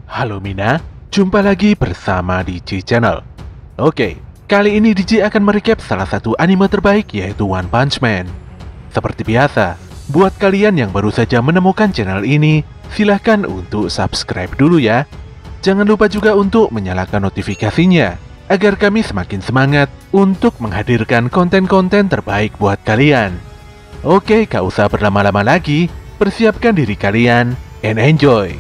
Halo Mina, jumpa lagi bersama DJ Channel. Oke, kali ini DJ akan merecap salah satu anime terbaik yaitu One Punch Man. Seperti biasa, buat kalian yang baru saja menemukan channel ini, silahkan untuk subscribe dulu ya. Jangan lupa juga untuk menyalakan notifikasinya, agar kami semakin semangat untuk menghadirkan konten-konten terbaik buat kalian. Oke, gak usah berlama-lama lagi, persiapkan diri kalian, and enjoy!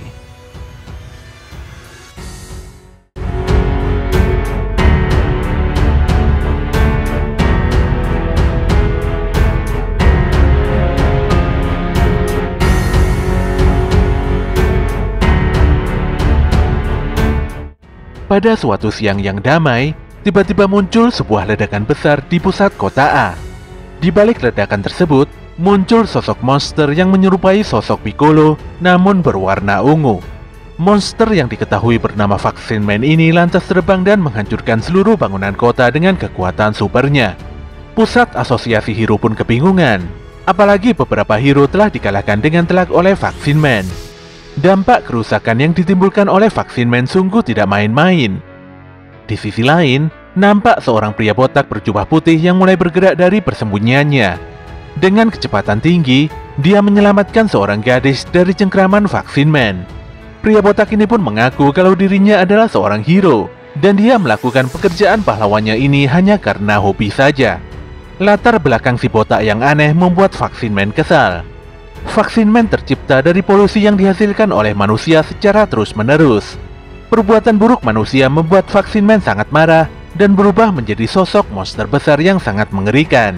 Pada suatu siang yang damai, tiba-tiba muncul sebuah ledakan besar di pusat kota A. Di balik ledakan tersebut, muncul sosok monster yang menyerupai sosok Piccolo, namun berwarna ungu. Monster yang diketahui bernama Vaccine Man ini lantas terbang dan menghancurkan seluruh bangunan kota dengan kekuatan supernya. Pusat asosiasi hero pun kebingungan, apalagi beberapa hero telah dikalahkan dengan telak oleh Vaccine Man. Dampak kerusakan yang ditimbulkan oleh Vaccine Man sungguh tidak main-main. Di sisi lain, nampak seorang pria botak berjubah putih yang mulai bergerak dari persembunyiannya. Dengan kecepatan tinggi, dia menyelamatkan seorang gadis dari cengkraman Vaccine Man. Pria botak ini pun mengaku kalau dirinya adalah seorang hero, dan dia melakukan pekerjaan pahlawannya ini hanya karena hobi saja. Latar belakang si botak yang aneh membuat Vaccine Man kesal. Vaccine Man tercipta dari polusi yang dihasilkan oleh manusia secara terus-menerus. Perbuatan buruk manusia membuat Vaccine Man sangat marah dan berubah menjadi sosok monster besar yang sangat mengerikan.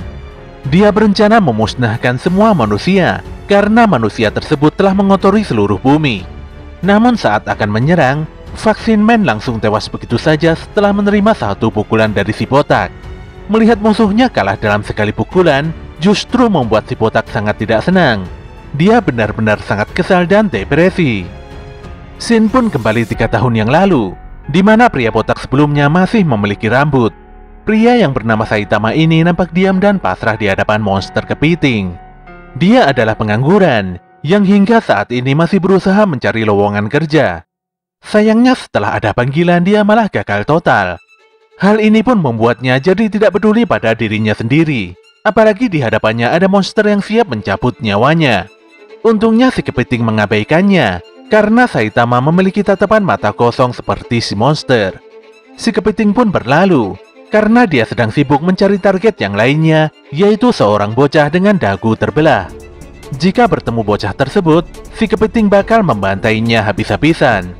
Dia berencana memusnahkan semua manusia karena manusia tersebut telah mengotori seluruh bumi. Namun saat akan menyerang, Vaccine Man langsung tewas begitu saja setelah menerima satu pukulan dari si botak. Melihat musuhnya kalah dalam sekali pukulan, justru membuat si botak sangat tidak senang. Dia benar-benar sangat kesal dan depresi. Scene pun kembali 3 tahun yang lalu, di mana pria botak sebelumnya masih memiliki rambut. Pria yang bernama Saitama ini nampak diam dan pasrah di hadapan monster kepiting. Dia adalah pengangguran, yang hingga saat ini masih berusaha mencari lowongan kerja. Sayangnya setelah ada panggilan dia malah gagal total. Hal ini pun membuatnya jadi tidak peduli pada dirinya sendiri. Apalagi di hadapannya ada monster yang siap mencabut nyawanya. Untungnya si kepiting mengabaikannya, karena Saitama memiliki tatapan mata kosong seperti si monster. Si kepiting pun berlalu, karena dia sedang sibuk mencari target yang lainnya, yaitu seorang bocah dengan dagu terbelah. Jika bertemu bocah tersebut, si kepiting bakal membantainya habis-habisan.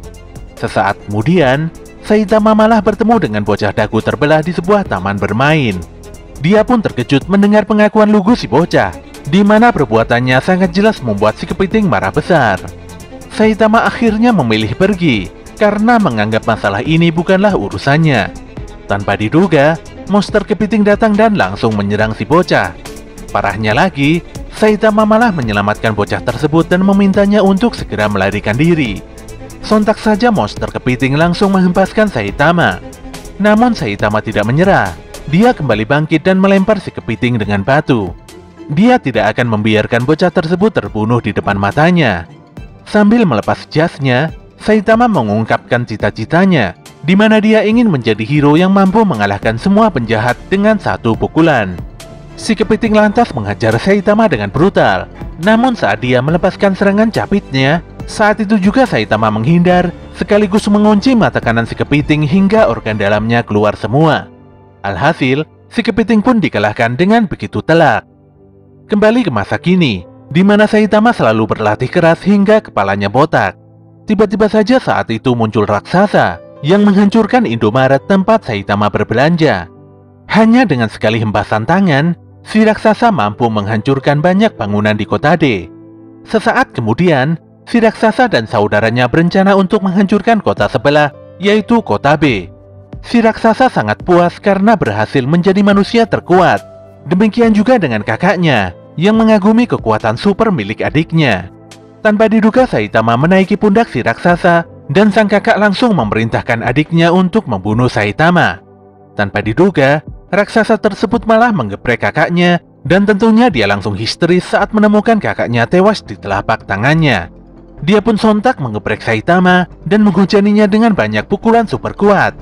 Sesaat kemudian, Saitama malah bertemu dengan bocah dagu terbelah di sebuah taman bermain. Dia pun terkejut mendengar pengakuan lugu si bocah, di mana perbuatannya sangat jelas membuat si kepiting marah besar. Saitama akhirnya memilih pergi, karena menganggap masalah ini bukanlah urusannya. Tanpa diduga, monster kepiting datang dan langsung menyerang si bocah. Parahnya lagi, Saitama malah menyelamatkan bocah tersebut dan memintanya untuk segera melarikan diri. Sontak saja monster kepiting langsung menghempaskan Saitama. Namun Saitama tidak menyerah. Dia kembali bangkit dan melempar si kepiting dengan batu. Dia tidak akan membiarkan bocah tersebut terbunuh di depan matanya. Sambil melepas jasnya, Saitama mengungkapkan cita-citanya, di mana dia ingin menjadi hero yang mampu mengalahkan semua penjahat dengan satu pukulan. Si kepiting lantas menghajar Saitama dengan brutal. Namun saat dia melepaskan serangan capitnya, saat itu juga Saitama menghindar, sekaligus mengunci mata kanan si kepiting hingga organ dalamnya keluar semua. Alhasil, si kepiting pun dikalahkan dengan begitu telak. Kembali ke masa kini, di mana Saitama selalu berlatih keras hingga kepalanya botak. Tiba-tiba saja saat itu muncul raksasa yang menghancurkan Indomaret tempat Saitama berbelanja. Hanya dengan sekali hempasan tangan, si raksasa mampu menghancurkan banyak bangunan di kota D. Sesaat kemudian, si raksasa dan saudaranya berencana untuk menghancurkan kota sebelah, yaitu kota B. Si raksasa sangat puas karena berhasil menjadi manusia terkuat. Demikian juga dengan kakaknya, yang mengagumi kekuatan super milik adiknya. Tanpa diduga Saitama menaiki pundak si raksasa, dan sang kakak langsung memerintahkan adiknya untuk membunuh Saitama. Tanpa diduga, raksasa tersebut malah menggeprek kakaknya, dan tentunya dia langsung histeris saat menemukan kakaknya tewas di telapak tangannya. Dia pun sontak mengeprek Saitama dan menghujaninya dengan banyak pukulan super kuat.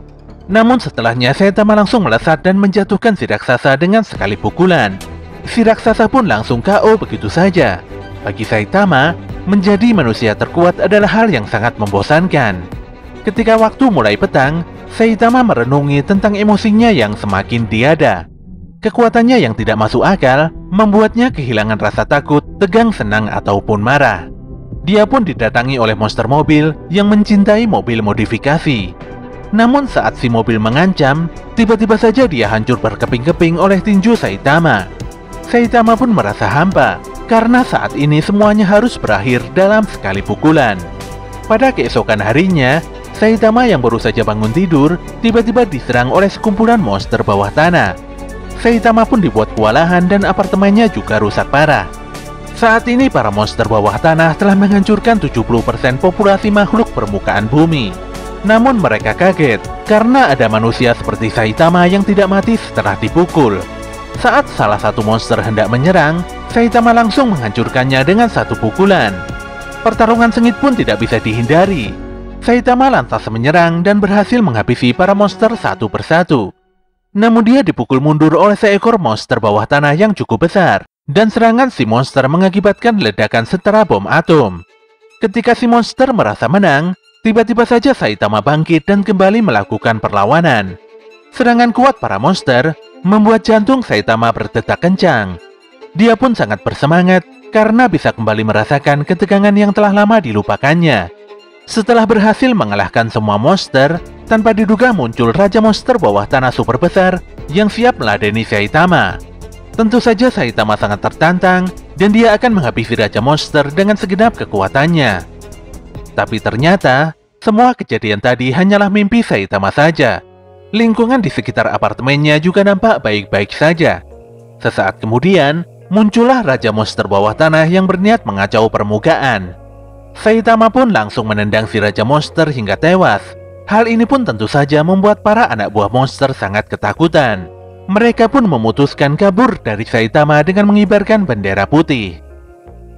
Namun setelahnya Saitama langsung melesat dan menjatuhkan si raksasa dengan sekali pukulan. Si raksasa pun langsung KO begitu saja. Bagi Saitama, menjadi manusia terkuat adalah hal yang sangat membosankan. Ketika waktu mulai petang, Saitama merenungi tentang emosinya yang semakin tiada. Kekuatannya yang tidak masuk akal membuatnya kehilangan rasa takut, tegang, senang, ataupun marah. Dia pun didatangi oleh monster mobil yang mencintai mobil modifikasi. Namun saat si mobil mengancam, tiba-tiba saja dia hancur berkeping-keping oleh tinju Saitama. Saitama pun merasa hampa, karena saat ini semuanya harus berakhir dalam sekali pukulan. Pada keesokan harinya, Saitama yang baru saja bangun tidur, tiba-tiba diserang oleh sekumpulan monster bawah tanah. Saitama pun dibuat kewalahan dan apartemennya juga rusak parah. Saat ini para monster bawah tanah telah menghancurkan 70% populasi makhluk permukaan bumi. Namun mereka kaget karena ada manusia seperti Saitama yang tidak mati setelah dipukul. Saat salah satu monster hendak menyerang, Saitama langsung menghancurkannya dengan satu pukulan. Pertarungan sengit pun tidak bisa dihindari. Saitama lantas menyerang dan berhasil menghabisi para monster satu persatu. Namun dia dipukul mundur oleh seekor monster bawah tanah yang cukup besar. Dan serangan si monster mengakibatkan ledakan setara bom atom. Ketika si monster merasa menang, tiba-tiba saja Saitama bangkit dan kembali melakukan perlawanan. Serangan kuat para monster membuat jantung Saitama berdetak kencang. Dia pun sangat bersemangat karena bisa kembali merasakan ketegangan yang telah lama dilupakannya. Setelah berhasil mengalahkan semua monster, tanpa diduga muncul Raja Monster bawah tanah super besar yang siap meladeni Saitama. Tentu saja Saitama sangat tertantang dan dia akan menghabisi Raja Monster dengan segenap kekuatannya. Tapi ternyata, semua kejadian tadi hanyalah mimpi Saitama saja. Lingkungan di sekitar apartemennya juga nampak baik-baik saja. Sesaat kemudian, muncullah Raja Monster bawah tanah yang berniat mengacau permukaan. Saitama pun langsung menendang si Raja Monster hingga tewas. Hal ini pun tentu saja membuat para anak buah monster sangat ketakutan. Mereka pun memutuskan kabur dari Saitama dengan mengibarkan bendera putih.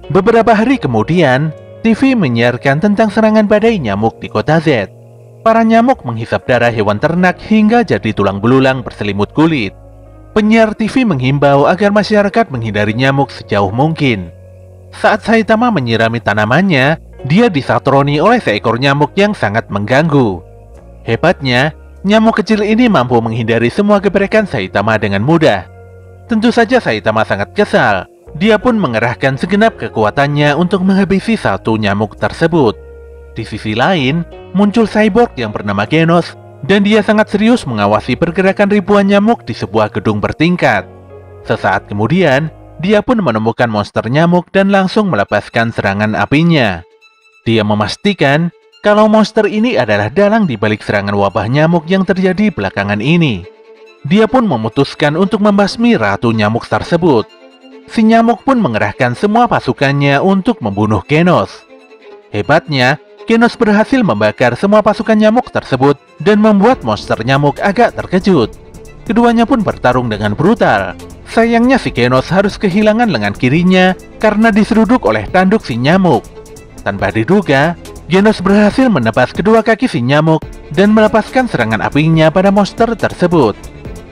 Beberapa hari kemudian, TV menyiarkan tentang serangan badai nyamuk di kota Z. Para nyamuk menghisap darah hewan ternak hingga jadi tulang belulang berselimut kulit. Penyiar TV menghimbau agar masyarakat menghindari nyamuk sejauh mungkin. Saat Saitama menyirami tanamannya, dia disatroni oleh seekor nyamuk yang sangat mengganggu. Hebatnya, nyamuk kecil ini mampu menghindari semua gebrakan Saitama dengan mudah. Tentu saja Saitama sangat kesal. Dia pun mengerahkan segenap kekuatannya untuk menghabisi satu nyamuk tersebut. Di sisi lain, muncul cyborg yang bernama Genos, dan dia sangat serius mengawasi pergerakan ribuan nyamuk di sebuah gedung bertingkat. Sesaat kemudian, dia pun menemukan monster nyamuk dan langsung melepaskan serangan apinya. Dia memastikan kalau monster ini adalah dalang di balik serangan wabah nyamuk yang terjadi belakangan ini. Dia pun memutuskan untuk membasmi ratu nyamuk tersebut. Si nyamuk pun mengerahkan semua pasukannya untuk membunuh Genos. Hebatnya, Genos berhasil membakar semua pasukan nyamuk tersebut dan membuat monster nyamuk agak terkejut. Keduanya pun bertarung dengan brutal. Sayangnya si Genos harus kehilangan lengan kirinya karena diseruduk oleh tanduk si nyamuk. Tanpa diduga, Genos berhasil menebas kedua kaki si nyamuk dan melepaskan serangan apinya pada monster tersebut.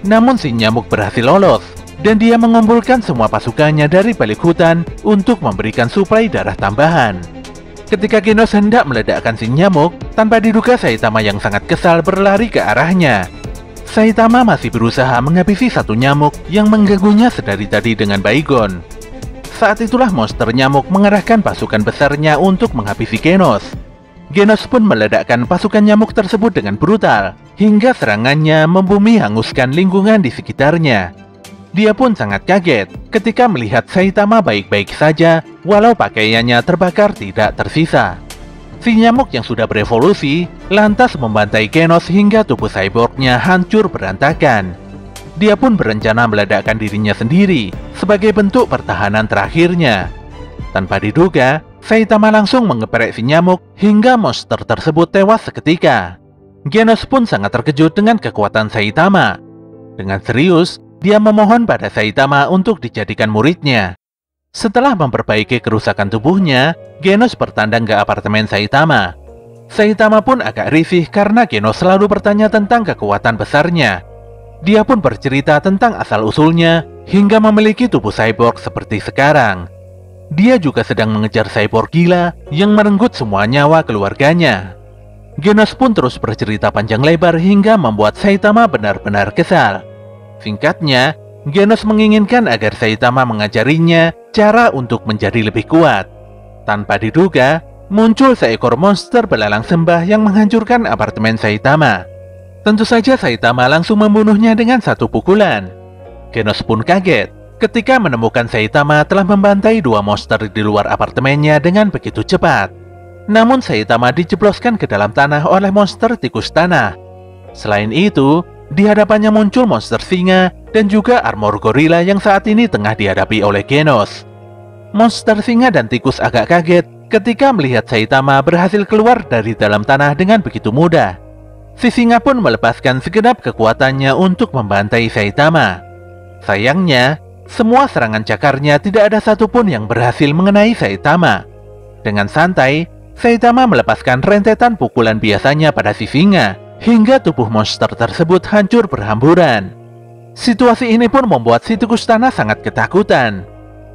Namun si nyamuk berhasil lolos, dan dia mengumpulkan semua pasukannya dari balik hutan untuk memberikan suplai darah tambahan. Ketika Genos hendak meledakkan si nyamuk, tanpa diduga Saitama yang sangat kesal berlari ke arahnya. Saitama masih berusaha menghabisi satu nyamuk yang mengganggunya sedari tadi dengan baygon. Saat itulah monster nyamuk mengerahkan pasukan besarnya untuk menghabisi Genos. Genos pun meledakkan pasukan nyamuk tersebut dengan brutal, hingga serangannya membumi hanguskan lingkungan di sekitarnya. Dia pun sangat kaget ketika melihat Saitama baik-baik saja, walau pakaiannya terbakar tidak tersisa. Si nyamuk yang sudah berevolusi lantas membantai Genos hingga tubuh cyborgnya hancur berantakan. Dia pun berencana meledakkan dirinya sendiri sebagai bentuk pertahanan terakhirnya. Tanpa diduga, Saitama langsung mengeprek si nyamuk hingga monster tersebut tewas seketika. Genos pun sangat terkejut dengan kekuatan Saitama. Dengan serius, dia memohon pada Saitama untuk dijadikan muridnya. Setelah memperbaiki kerusakan tubuhnya, Genos bertandang ke apartemen Saitama. Saitama pun agak risih karena Genos selalu bertanya tentang kekuatan besarnya. Dia pun bercerita tentang asal-usulnya hingga memiliki tubuh cyborg seperti sekarang. Dia juga sedang mengejar cyborg gila yang merenggut semua nyawa keluarganya. Genos pun terus bercerita panjang lebar hingga membuat Saitama benar-benar kesal. Singkatnya, Genos menginginkan agar Saitama mengajarinya cara untuk menjadi lebih kuat. Tanpa diduga, muncul seekor monster belalang sembah yang menghancurkan apartemen Saitama. Tentu saja Saitama langsung membunuhnya dengan satu pukulan. Genos pun kaget ketika menemukan Saitama telah membantai dua monster di luar apartemennya dengan begitu cepat. Namun Saitama dijebloskan ke dalam tanah oleh monster tikus tanah. Selain itu, di hadapannya muncul monster singa dan juga armor gorila yang saat ini tengah dihadapi oleh Genos. Monster singa dan tikus agak kaget ketika melihat Saitama berhasil keluar dari dalam tanah dengan begitu mudah. Si singa pun melepaskan segenap kekuatannya untuk membantai Saitama. Sayangnya, semua serangan cakarnya tidak ada satupun yang berhasil mengenai Saitama. Dengan santai, Saitama melepaskan rentetan pukulan biasanya pada si singa, hingga tubuh monster tersebut hancur berhamburan. Situasi ini pun membuat si tikus tanah sangat ketakutan.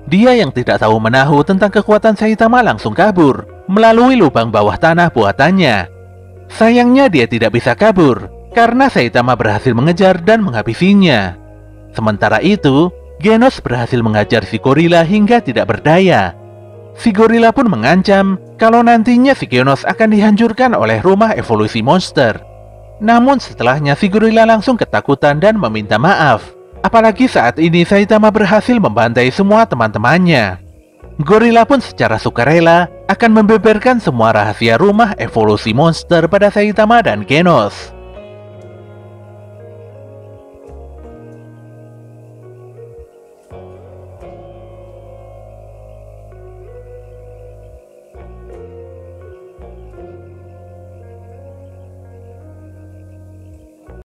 Dia yang tidak tahu menahu tentang kekuatan Saitama langsung kabur melalui lubang bawah tanah buatannya. Sayangnya dia tidak bisa kabur karena Saitama berhasil mengejar dan menghabisinya. Sementara itu, Genos berhasil mengajar si gorila hingga tidak berdaya. Si gorila pun mengancam kalau nantinya si Genos akan dihancurkan oleh rumah evolusi monster. Namun setelahnya si gorila langsung ketakutan dan meminta maaf. Apalagi saat ini Saitama berhasil membantai semua teman-temannya. Gorila pun secara sukarela akan membeberkan semua rahasia rumah evolusi monster pada Saitama dan Genos.